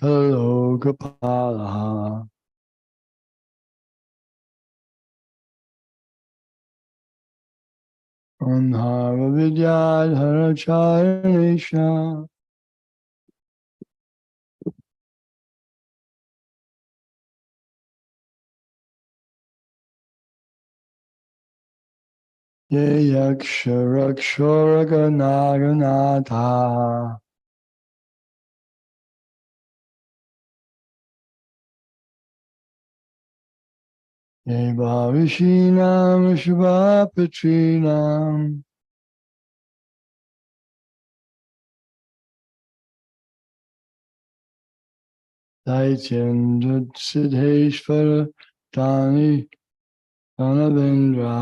Talokapalaha. Anhara vidyadhara charanesha. Ye yaksharakshoraganatha. Ye bhavishinam shubhapatrinam. Daityendra siddheshvara tani tanavendra.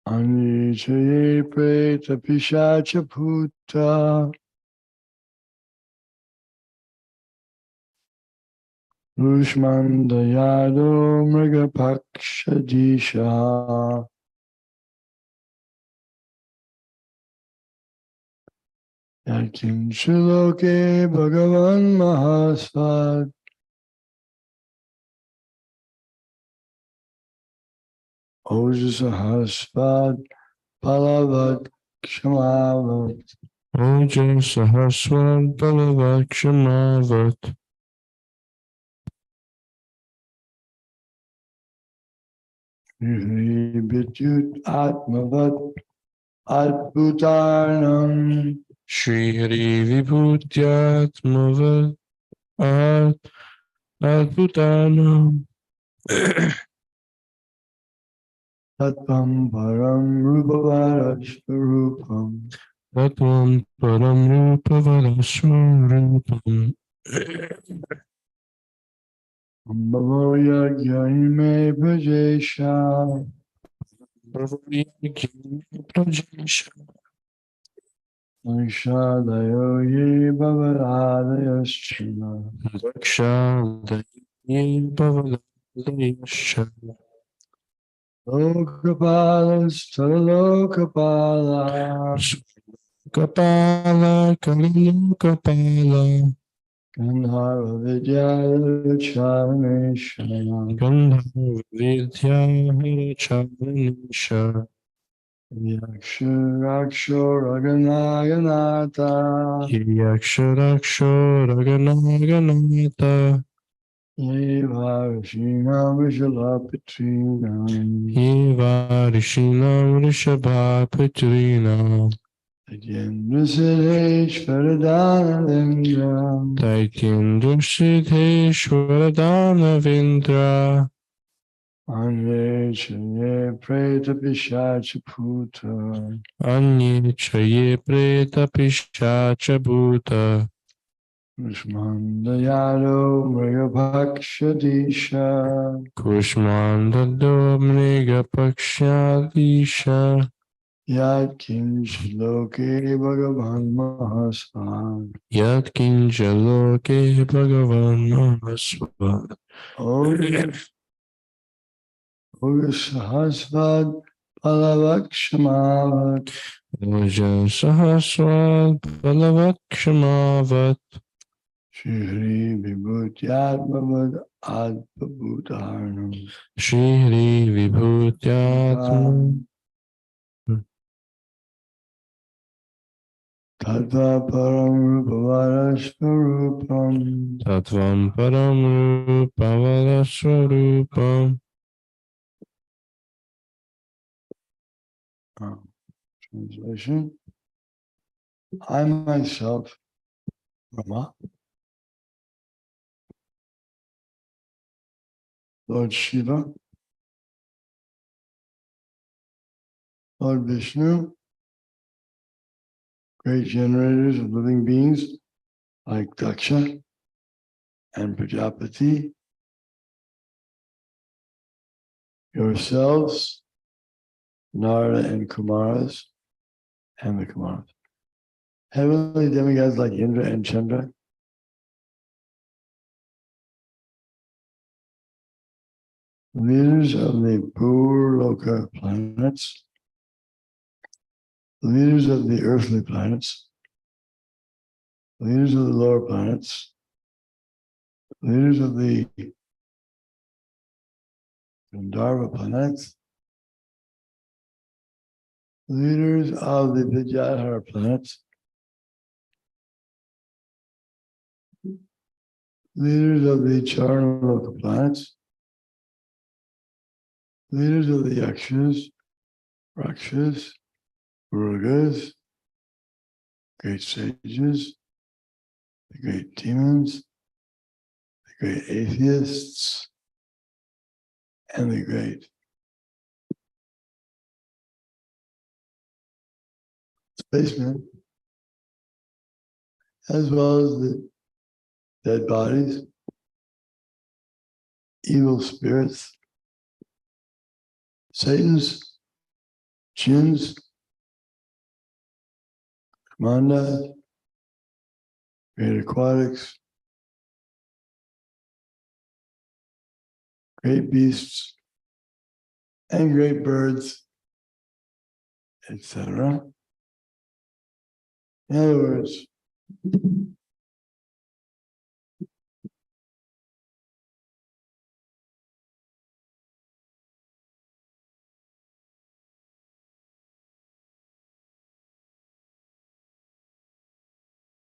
Anichaye preta pishacha bhuta. Rushmandayado mrigapakshadisha. Yakin shiloke bhagavan mahasvad. Ojasahasvad palavat kshamavat. Ojasahasvad palavat kshamavat. Shri Vidyut Atmavat Adbhutarnam. Shri Hari Vibhutyatmavat Adbhutanam. Tatvam param rupavarashvarupam. Tatvam param rupavarasvarupam. Ambhavo yagyame bhajesha. Nishadayo ye bhavaradayascha. Lokapala Kapala Kaliya Kapala Gandhara Vidyaya Charaneshaya. Gandhara Vidya Harachanisha Yaksharakshoraganata. Yaksharaksho Raganaganata Yevarishina Vishalapatrinam. Eva Rishinam Rishabha Patrina Adyendra Siddheshvaradhanavendra. Daikindra Siddheshwara Vindra Anvechaye Preta Pishacha Puta. Anye Chaye Preta Pishacha Bhuta Kushmandayado Mrigapakshadisha. Kushmandado Mriga Pakshadisha Yat Kinchloke Bhagavan Mahasvan. Yat Kinjaloke Bhagavan Mahasvad Sahasvad Palavakshamavat. Oja Sahaswad Palavakshamavat Shri Vibhutyatmavad Adpabhutarnam. Shri Hri Vibhutyatma Tattva param rupavarasvarupam. Tattvam Param Rupavarasvarupam Translation. I myself, Brahma, Lord Shiva, Lord Vishnu, great generators of living beings like Daksha and Prajapati, yourselves, Narada and Kumaras, and the Kumaras, heavenly demigods like Indra and Chandra, leaders of the Purloka planets, leaders of the earthly planets, leaders of the lower planets, leaders of the Gandharva planets, leaders of the Vidyadhara planets, leaders of the Charnaloka planets, leaders of the Yakshas, Rakshas, Mrugas, great sages, the great demons, the great atheists, and the great spacemen, as well as the dead bodies, evil spirits, Satans, jinns, mandas, great aquatics, great beasts, and great birds, etc. In other words,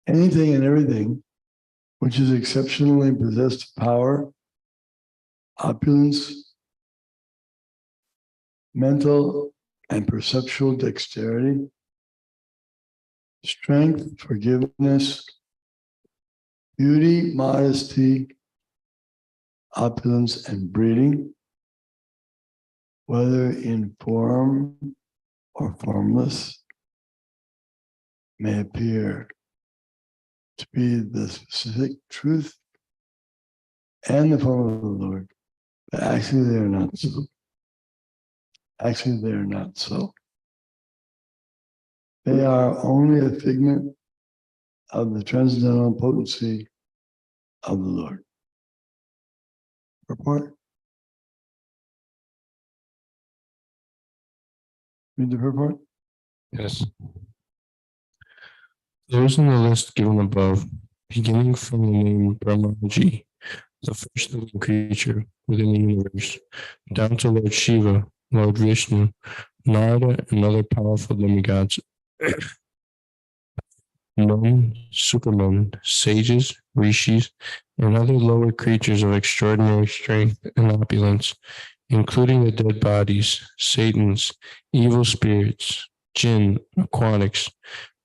anything and everything which is exceptionally possessed of power, opulence, mental and perceptual dexterity, strength, forgiveness, beauty, modesty, opulence, and breeding, whether in form or formless, may appear to be the specific truth and the form of the Lord, but actually they are not so. Actually, they are not so. They are only a figment of the transcendental potency of the Lord. Purport? Read the purport? Yes. Those in the list given above, beginning from the name Brahmaji, the first living creature within the universe, down to Lord Shiva, Lord Vishnu, Narada, and other powerful demigods, men, supermen, sages, rishis, and other lower creatures of extraordinary strength and opulence, including the dead bodies, Satans, evil spirits, jinn, aquatics,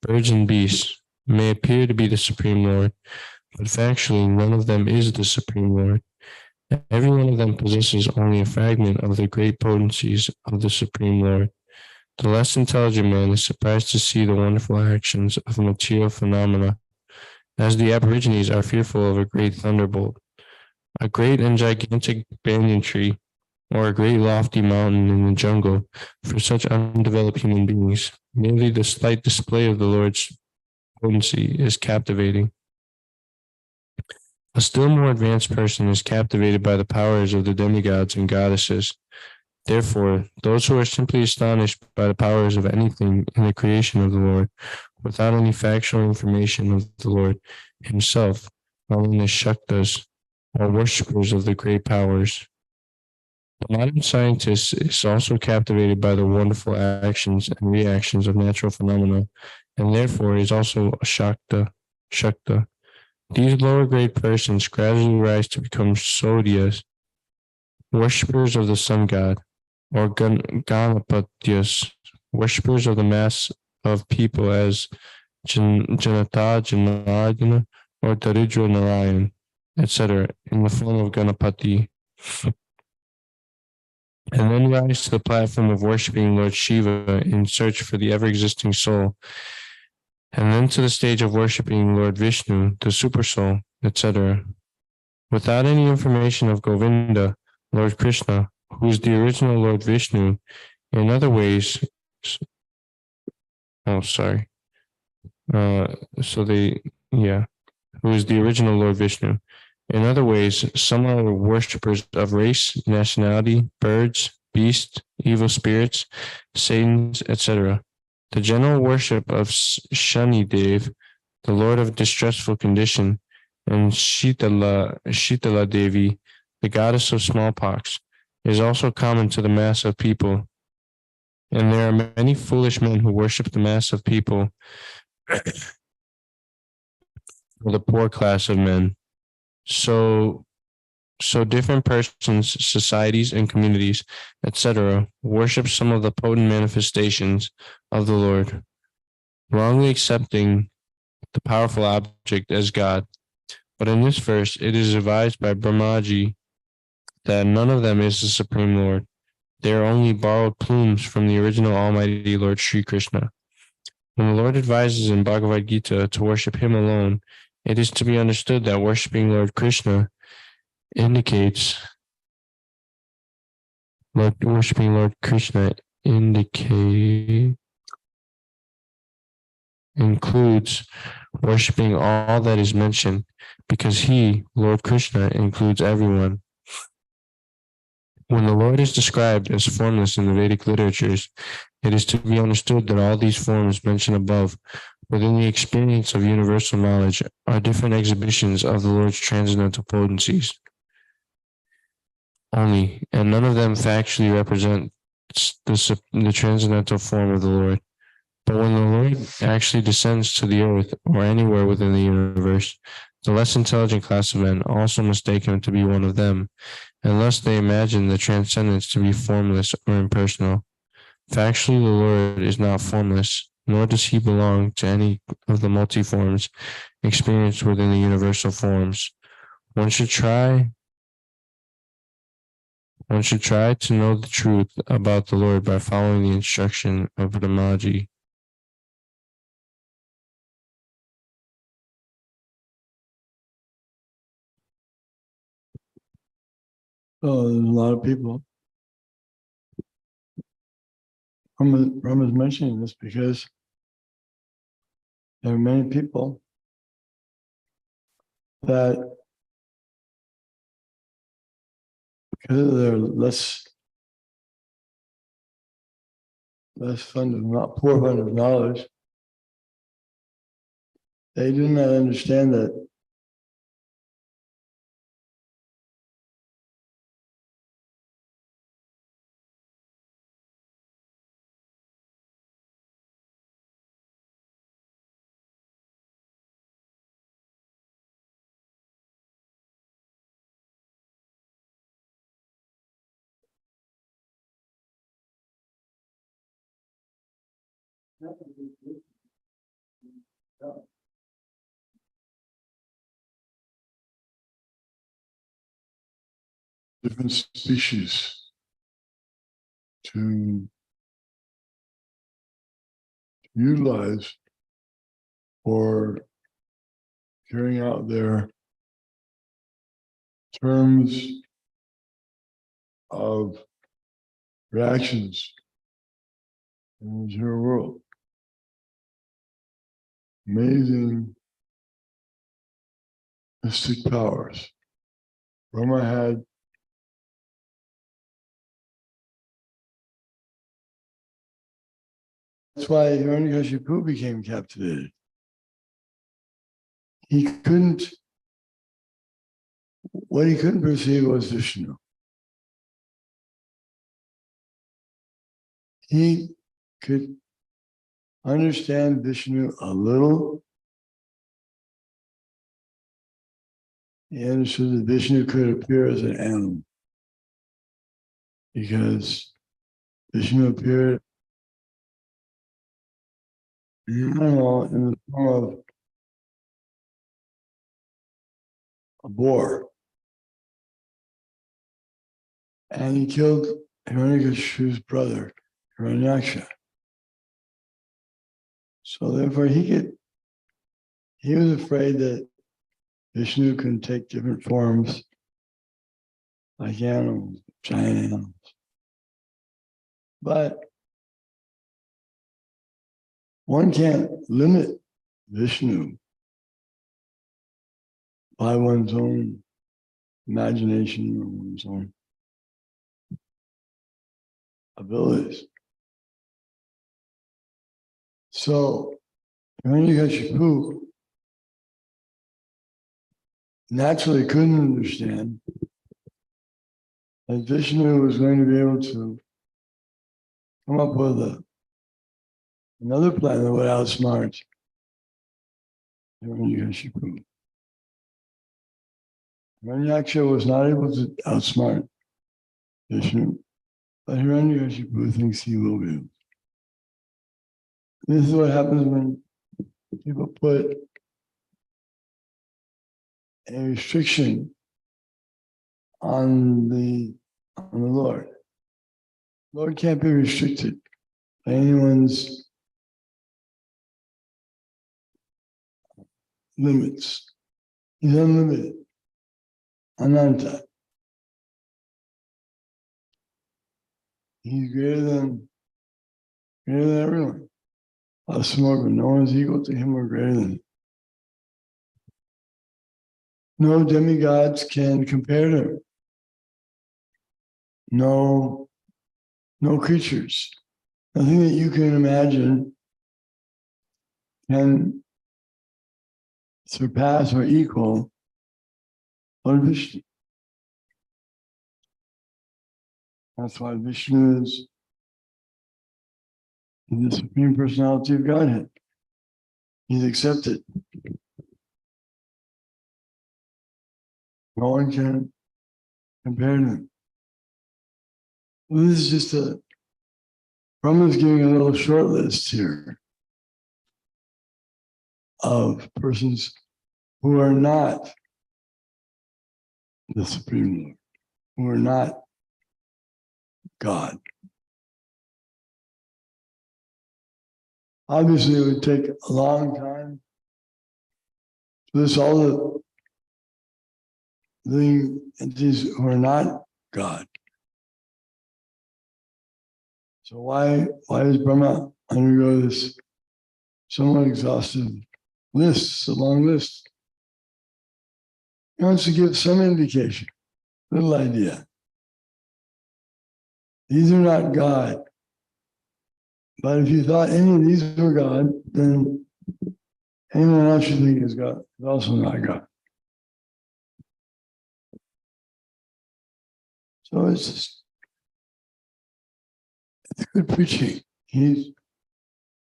birds and beasts, may appear to be the Supreme Lord, but factually none of them is the Supreme Lord. Every one of them possesses only a fragment of the great potencies of the Supreme Lord. The less intelligent man is surprised to see the wonderful actions of material phenomena, as the aborigines are fearful of a great thunderbolt, a great and gigantic banyan tree, or a great lofty mountain in the jungle. For such undeveloped human beings, merely the slight display of the Lord's potency is captivating. A still more advanced person is captivated by the powers of the demigods and goddesses. Therefore, those who are simply astonished by the powers of anything in the creation of the Lord, without any factual information of the Lord himself, known as Shaktas, are worshippers of the great powers. The modern scientist is also captivated by the wonderful actions and reactions of natural phenomena, and therefore is also a Shakta. These lower grade persons gradually rise to become Sodyas, worshippers of the sun god, or Ganapatyas, worshippers of the mass of people as Janata, Janardana, or Daridra Narayan, etc., in the form of Ganapati, and then rise to the platform of worshipping Lord Shiva in search for the ever-existing soul, and then to the stage of worshipping Lord Vishnu, the Supersoul, etc. Without any information of Govinda, Lord Krishna, who is the original Lord Vishnu, in other ways, who is the original Lord Vishnu. In other ways, some are worshippers of race, nationality, birds, beasts, evil spirits, Satans, etc. The general worship of Shani Dev, the Lord of distressful condition, and Shitala Devi, the goddess of smallpox, is also common to the mass of people. And there are many foolish men who worship the mass of people, or the poor class of men. So different persons, societies, and communities, etc., worship some of the potent manifestations of the Lord, wrongly accepting the powerful object as God. But in this verse, it is advised by Brahmaji that none of them is the Supreme Lord. They are only borrowed plumes from the original Almighty Lord Sri Krishna. When the Lord advises in Bhagavad Gita to worship Him alone, it is to be understood that worshiping Lord Krishna worshiping Lord Krishna includes worshiping all that is mentioned, because He, Lord Krishna, includes everyone. When the Lord is described as formless in the Vedic literatures, it is to be understood that all these forms mentioned above, within the experience of universal knowledge, are different exhibitions of the Lord's transcendental potencies only, and none of them factually represent the transcendental form of the Lord. But when the Lord actually descends to the earth or anywhere within the universe, the less intelligent class of men also mistake Him to be one of them, unless they imagine the transcendence to be formless or impersonal. Factually, the Lord is not formless, nor does He belong to any of the multi-forms experienced within the universal forms. One should try to know the truth about the Lord by following the instruction of Brahmaji. So there's a lot of people. Brahma's mentioning this because there are many people that, because of their less poor fund of knowledge, they do not understand that different species to utilize for carrying out their terms of reactions in the material world. Amazing mystic powers. Brahma had that's why Hiranyakashipu became captivated. What he couldn't perceive was Vishnu. He could understand Vishnu a little. He understood that Vishnu could appear as an animal, because Vishnu appeared an animal in the form of a boar. And he killed Hiranyakashipu's brother, Hiranyaksha. So therefore he was afraid that Vishnu can take different forms like animals, giant animals. But one can't limit Vishnu by one's own imagination or one's own abilities. So Hiranyakashipu naturally couldn't understand that Vishnu was going to be able to come up with another plan that would outsmart Hiranyakashipu. Hiranyaksha was not able to outsmart Vishnu, but Hiranyakashipu thinks he will be. This is what happens when people put a restriction on the Lord. Lord can't be restricted by anyone's limits. He's unlimited. Ananta. He's greater than everyone. Asmorga, no one is equal to him or greater than him. No demigods can compare to him. No creatures. Nothing that you can imagine can surpass or equal Lord Vishnu. That's why Vishnu is the Supreme Personality of Godhead. He's accepted. No one can compare to him. Well, this is just Brahma's giving a little short list here of persons who are not the Supreme Lord, who are not God. Obviously, it would take a long time to list all the living entities who are not God. So why does Brahma undergo this somewhat exhaustive list, a long list? He wants to give some indication, little idea. These are not God. But if you thought any of these were God, then anyone else you think is God is also not God. So it's good preaching. He's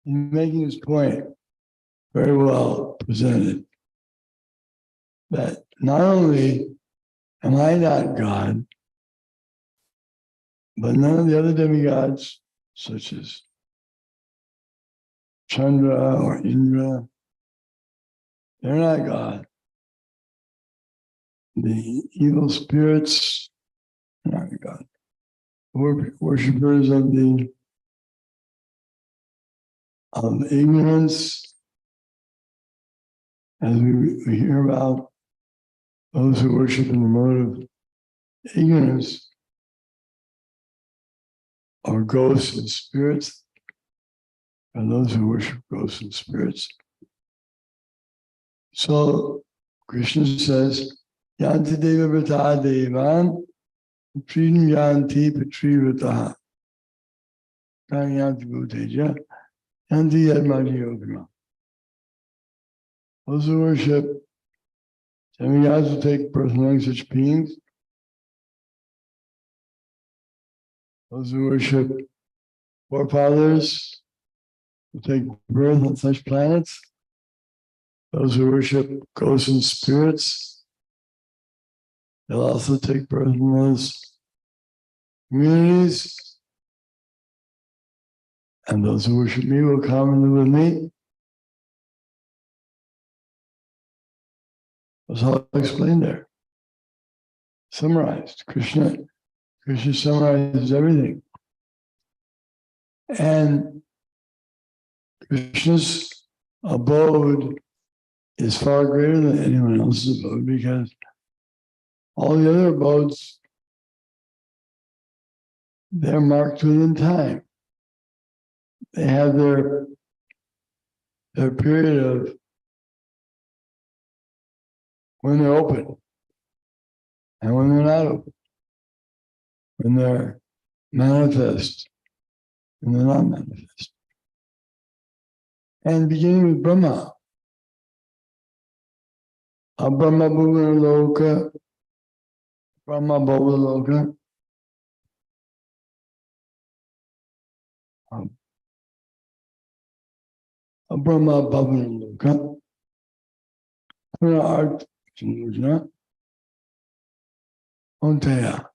making his point very well presented. That not only am I not God, but none of the other demigods, such as Chandra or Indra, they're not God. The evil spirits are not God. Worshippers of ignorance, as we hear about those who worship in the mode of ignorance, or ghosts and spirits, and those who worship ghosts and spirits. So Krishna says, Yanti Deva Vrata Devan, Trin Yanti Patri Vrataha, Tan Yanti Bhuteja, Yanti Yadmaji Yogama. Those who worship demigods will take birth among such beings. Those who worship forefathers will take birth on such planets. Those who worship ghosts and spirits, they'll also take birth in those communities. And those who worship me will come and live with me. That's all explained there. Summarized. Krishna summarizes everything. And Krishna's abode is far greater than anyone else's abode, because all the other abodes, they're marked within time. They have their period of when they're open and when they're not open, when they're manifest and they're not manifest. And beginning with Brahma. Brahma Bhuvana Loka, Brahma Bhuvana Loka, Brahma Bhuvana Loka, Puna Art Samujna, Ontaya,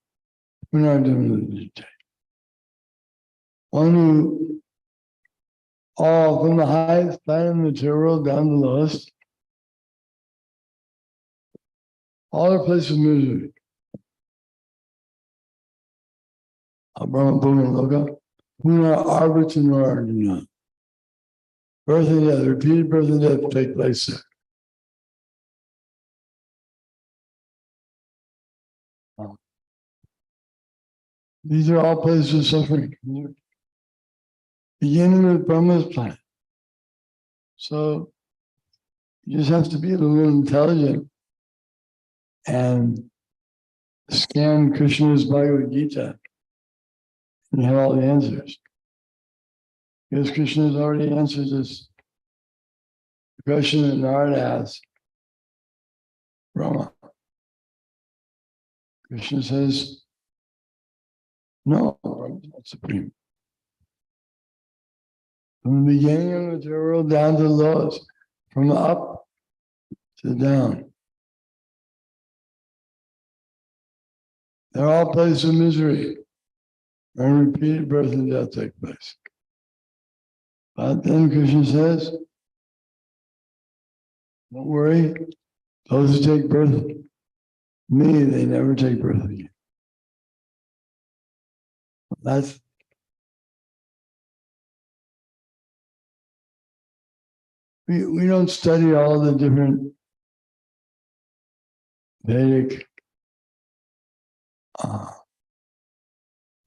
Punardhamajite. One who, all from the highest planet in the material down to the lowest, all are places of misery. Brahma Bhuvana Loka, Puna Arvitanardana. Birth and death, repeated birth and death take place there. These are all places of suffering. Beginning with Brahma's planet. So you just have to be a little intelligent and scan Krishna's Bhagavad Gita and you have all the answers. Because Krishna has already answered this question that Narada asked Brahma. Krishna says, no, Brahma is not supreme. From the beginning of the material down to the lowest, from the up to the down. They're all places of misery. And repeated birth and death take place. But then Krishna says, don't worry, those who take birth of me, they never take birth again. That's we don't study all the different Vedic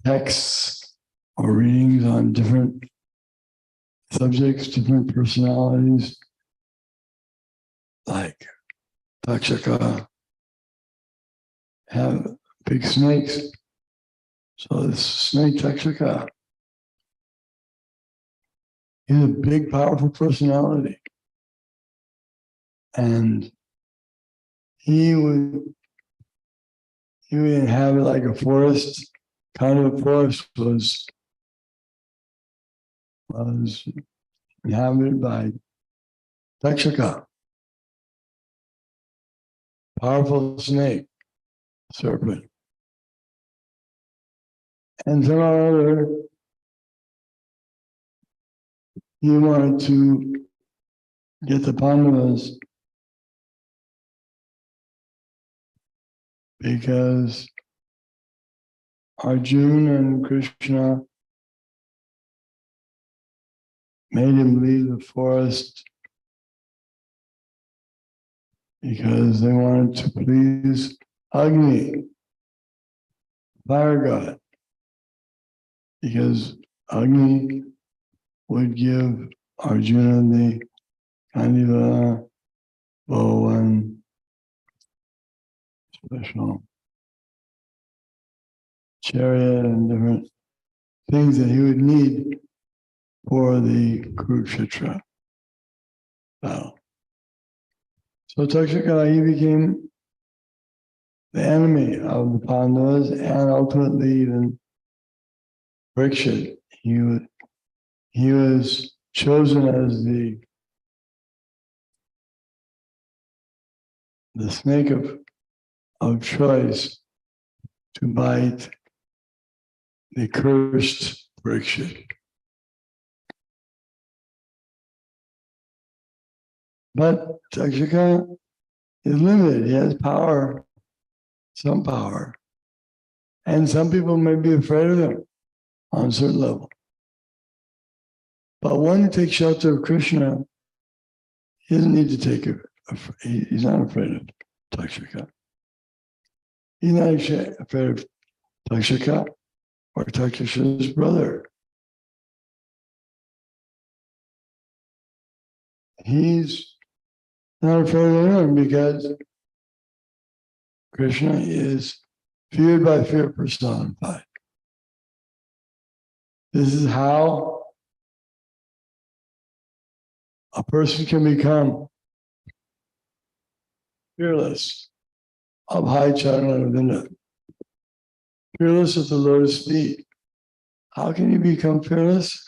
texts or readings on different subjects, different personalities, like Takshaka have big snakes. So this snake Takshaka, he's a big, powerful personality. And he would inhabit like a forest, kind of a forest was inhabited by Takshaka, powerful snake, serpent. And somehow or other, he wanted to get the Pandavas because Arjuna and Krishna made him leave the forest because they wanted to please Agni, fire god, because Agni would give Arjuna the Kandiva bow and special chariot and different things that he would need for the Kurukshetra battle. So Takshaka, he became the enemy of the Pandavas and ultimately even Parikshit. He was chosen as the snake of choice to bite the cursed Parikshit. But Takshaka is limited. He has power, some power. And some people may be afraid of him on a certain level. But one who takes shelter of Krishna, he doesn't need to take it. He's not afraid of Takshaka. He's not afraid of Takshaka or Takshaka's brother. He's not afraid of anyone because Krishna is feared by fear personified. This is how a person can become fearless of high Charanavinda, fearless at the lotus feet. How can he become fearless?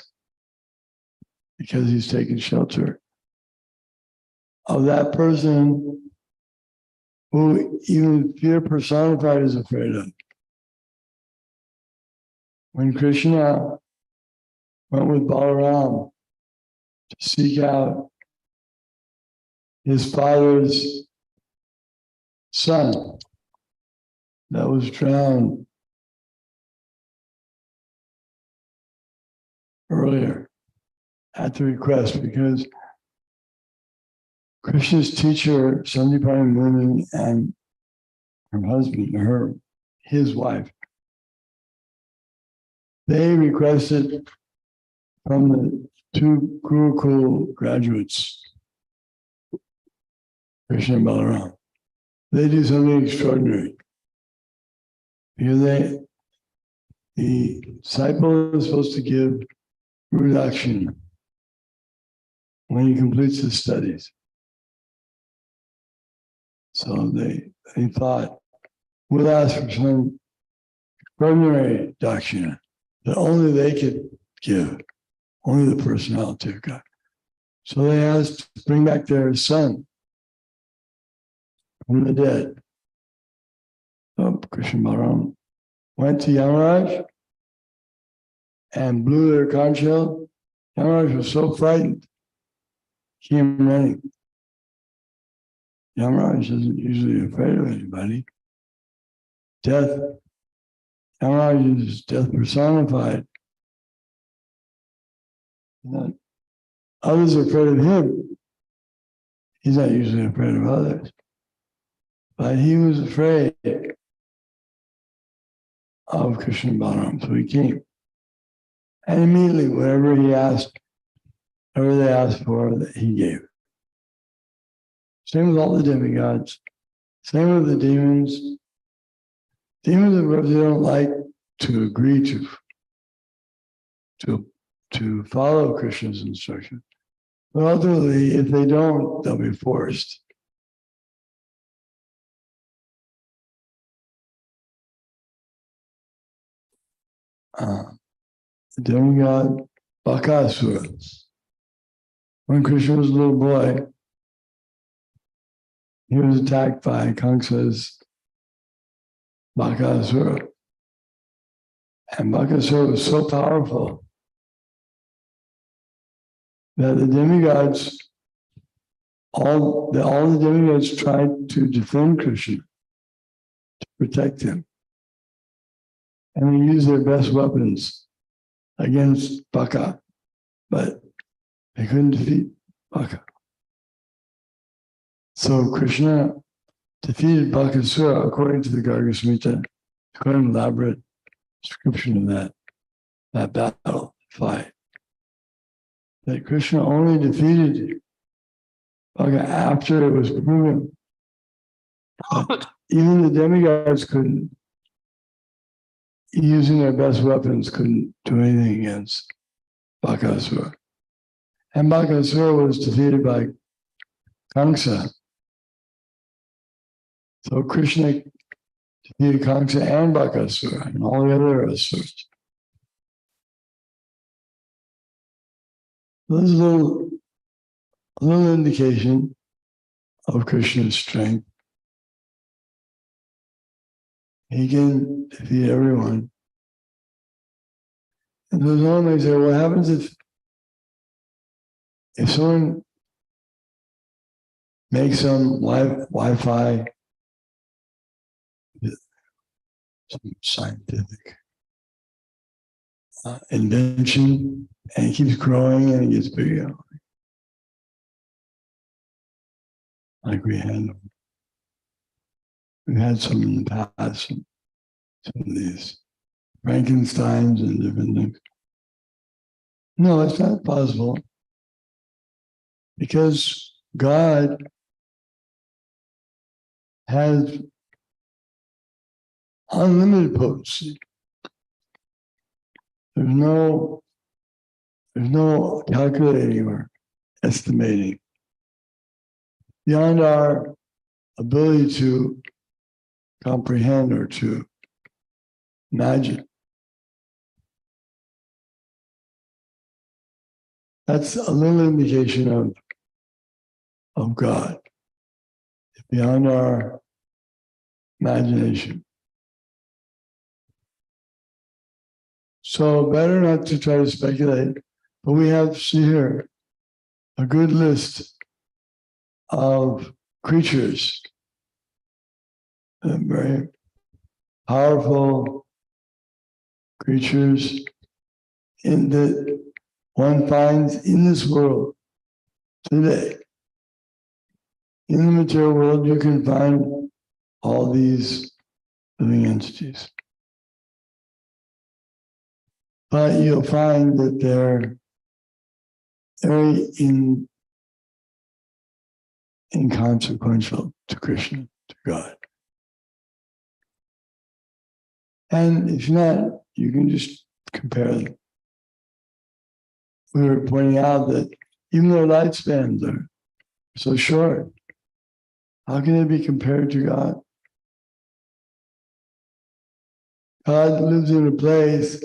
Because he's taken shelter of that person who even fear personified is afraid of. When Krishna went with Balaram to seek out his father's son that was drowned earlier at the request, because Krishna's teacher, Sandipani Muni, and her husband, his wife, they requested from the two Gurukul graduates, Krishna and Balaram, they do something extraordinary. Because the disciple is supposed to give Guru when he completes his studies. So they thought, we'll ask for some extraordinary dakshina that only they could give, only the personality of God. So they asked to bring back their son from the dead. So Krishna Balaram went to Yamaraj and blew their conch shell. Yamaraj was so frightened, he came running. Yamaraj isn't usually afraid of anybody. Death, Yamaraj is death personified. Others are afraid of him. He's not usually afraid of others. But he was afraid of Krishna and Balaram, so he came. And immediately, whatever he asked, whatever they asked for, he gave. Same with all the demigods. Same with the demons. Demons, of course, they don't like to agree to follow Krishna's instruction. But ultimately, if they don't, they'll be forced. The demigod Bakasura. When Krishna was a little boy, he was attacked by Kamsa's Bakasura. And Bakasura was so powerful that the demigods, all the demigods tried to defend Krishna, to protect him. And they used their best weapons against Baka, but they couldn't defeat Baka. So Krishna defeated Bakasura according to the Garga Samhita. Quite an elaborate description of that battle fight. That Krishna only defeated Baka after it was proven. Even the demigods couldn't, using their best weapons, couldn't do anything against Bakasura. And Bakasura was defeated by Kamsa. So Krishna defeated Kamsa and Bakasura and all the other asuras. This is a little indication of Krishna's strength. He can defeat everyone. And so someone may say, what happens if someone makes some Wi-Fi, some scientific invention, and it keeps growing and it gets bigger? Like we've had some in the past, some of these Frankensteins and different things. No, it's not possible, because God has unlimited potency. There's no calculating or estimating, beyond our ability to comprehend or to imagine. That's a little indication of God, beyond our imagination. So better not to try to speculate, but we have here a good list of creatures, very powerful creatures in that one finds in this world today. In the material world, you can find all these living entities. But you'll find that they're very inconsequential to Krishna, to God. And if not, you can just compare them. We were pointing out that even their lifespans are so short, how can they be compared to God? God lives in a place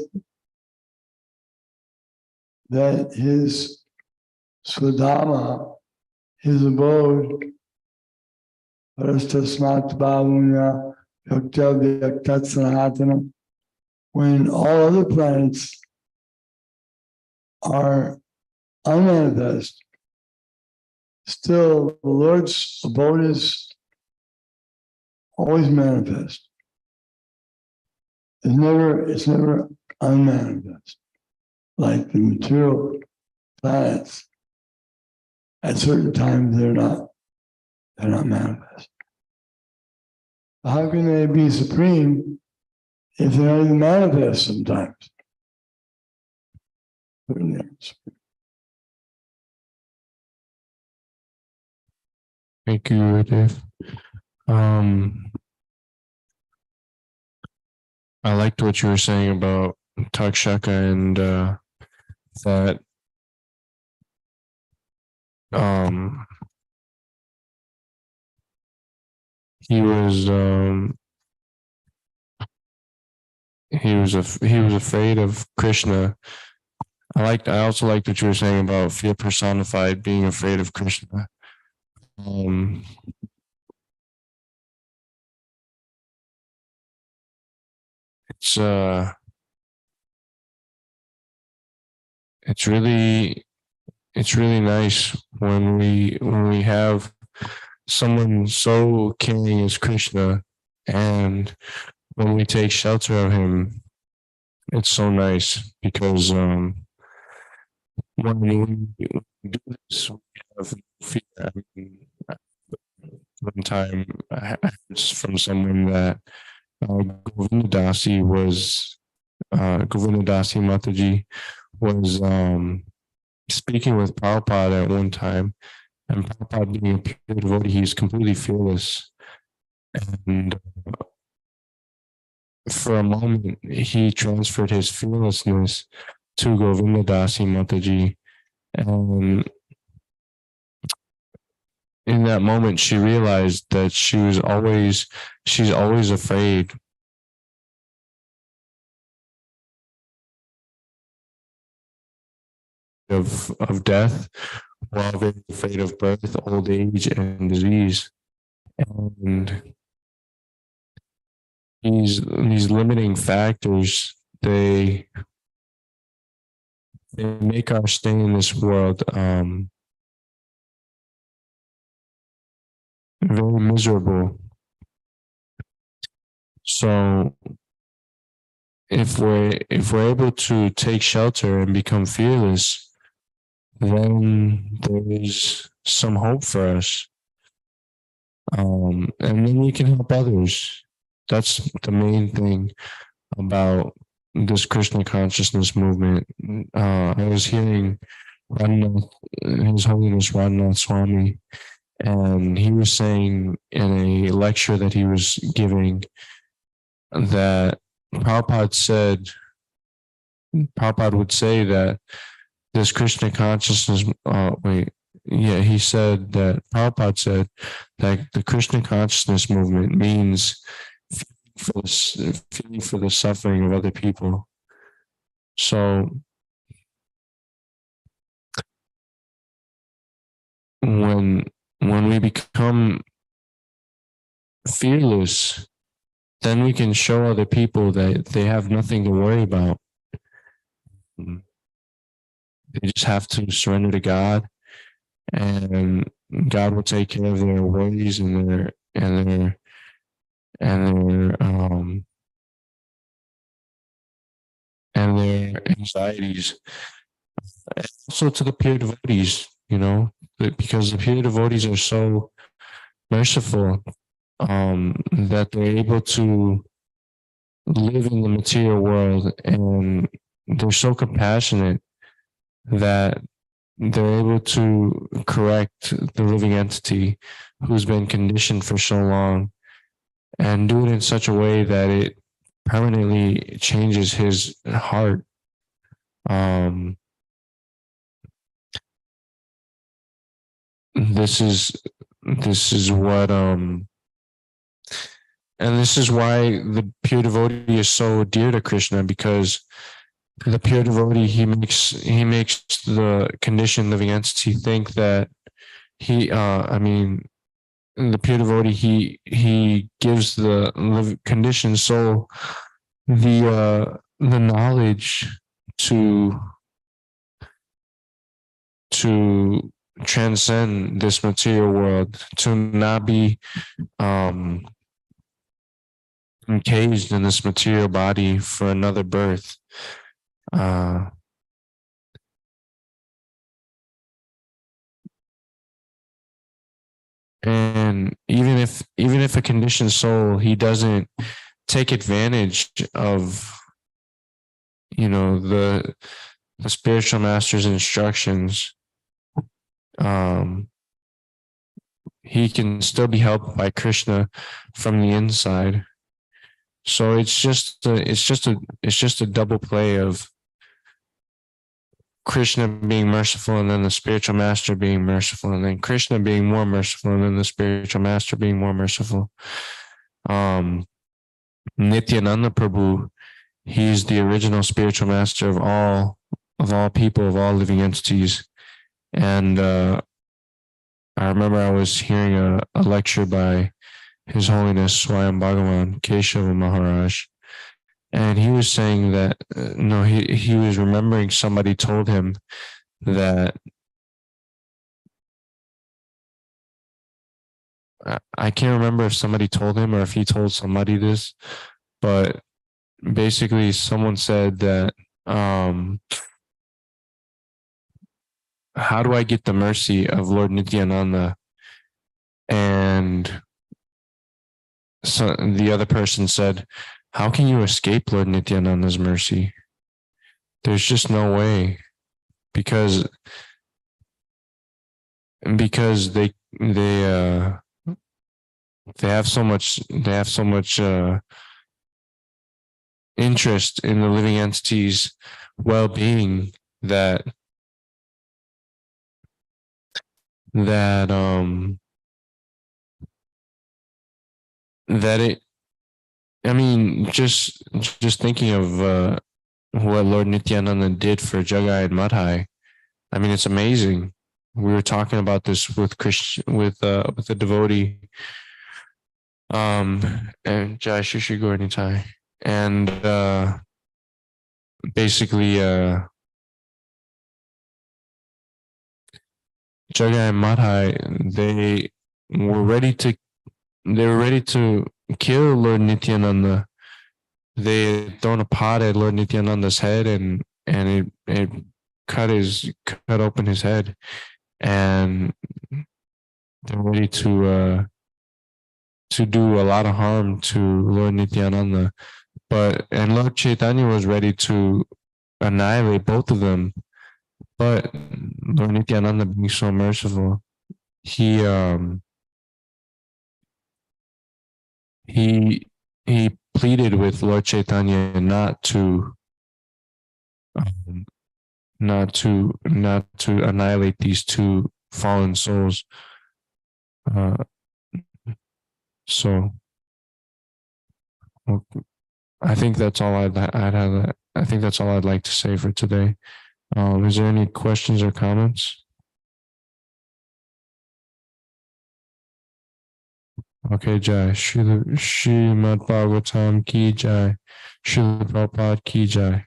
that his Swadhama, his abode, Parastasmat Bhavunya Yakta Vyaktat Sanatanam, when all other planets are unmanifest, still the Lord's abode is always manifest. It's never unmanifest. Like the material planets, at certain times they're not manifest. How can they be supreme if they're not even manifest sometimes? Thank you, Dave. I liked what you were saying about Takshaka and that he was afraid of Krishna. I also liked what you were saying about fear personified, being afraid of Krishna. It's really nice when we have someone so caring as Krishna, and when we take shelter of him, it's so nice because when we do this, we have fear. I mean, one time I heard from someone that Govindadasi Mataji was speaking with Prabhupada at one time, and Prabhupada being a pure devotee, he's completely fearless. And for a moment, he transferred his fearlessness to Govindadasi Mataji. And in that moment, she realized that she's always afraid of death, while very afraid of birth, old age, and disease. And these limiting factors, they make our stay in this world very miserable. So if we're able to take shelter and become fearless, then there is some hope for us. And then we can help others. That's the main thing about this Krishna consciousness movement. I was hearing His Holiness Radhanath Swami, and he was saying in a lecture that he was giving that Prabhupada would say that this Krishna consciousness, he said that Prabhupada said that the Krishna consciousness movement means feeling for the suffering of other people. So when we become fearless, then we can show other people that they have nothing to worry about. They just have to surrender to God, and God will take care of their worries and their anxieties. Also to the pure devotees, because the pure devotees are so merciful, that they're able to live in the material world, and they're so compassionate that they're able to correct the living entity who's been conditioned for so long, and do it in such a way that it permanently changes his heart. This is what and this is why the pure devotee is so dear to Krishna, because the pure devotee, he makes the conditioned living entity think that the pure devotee, he gives the conditioned soul the knowledge to transcend this material world, to not be encaged in this material body for another birth. And even if a conditioned soul, he doesn't take advantage of the spiritual master's instructions, he can still be helped by Krishna from the inside. So it's just a double play of Krishna being merciful, and then the spiritual master being merciful, and then Krishna being more merciful, and then the spiritual master being more merciful. Nityananda Prabhu, he's the original spiritual master of all people, of all living entities. And I remember I was hearing a lecture by His Holiness Swayam Bhagavan Keshava Maharaj, and he was saying that he was remembering somebody told him that, I can't remember if somebody told him or if he told somebody this, but basically someone said that, how do I get the mercy of Lord Nityananda? And so the other person said, how can you escape Lord Nityananda's mercy? There's just no way, because they have so much interest in the living entity's well-being that it, just thinking of what Lord Nityananda did for Jaya and Madhai, it's amazing. We were talking about this with a devotee, and Jai Shishi Gornitai, and basically Jaya and Madhai, they were ready to kill Lord Nityananda. They had thrown a pot at Lord Nityananda's head, and it cut open his head, and they're ready to do a lot of harm to Lord Nityananda. And Lord Chaitanya was ready to annihilate both of them. But Lord Nityananda, being so merciful, he pleaded with Lord Chaitanya not to annihilate these two fallen souls. So well, I think that's all I think that's all I'd like to say for today. Is there any questions or comments? Okay, Jai. Srimad Bhagavatam ki Jai. Srila Prabhupada ki Jai.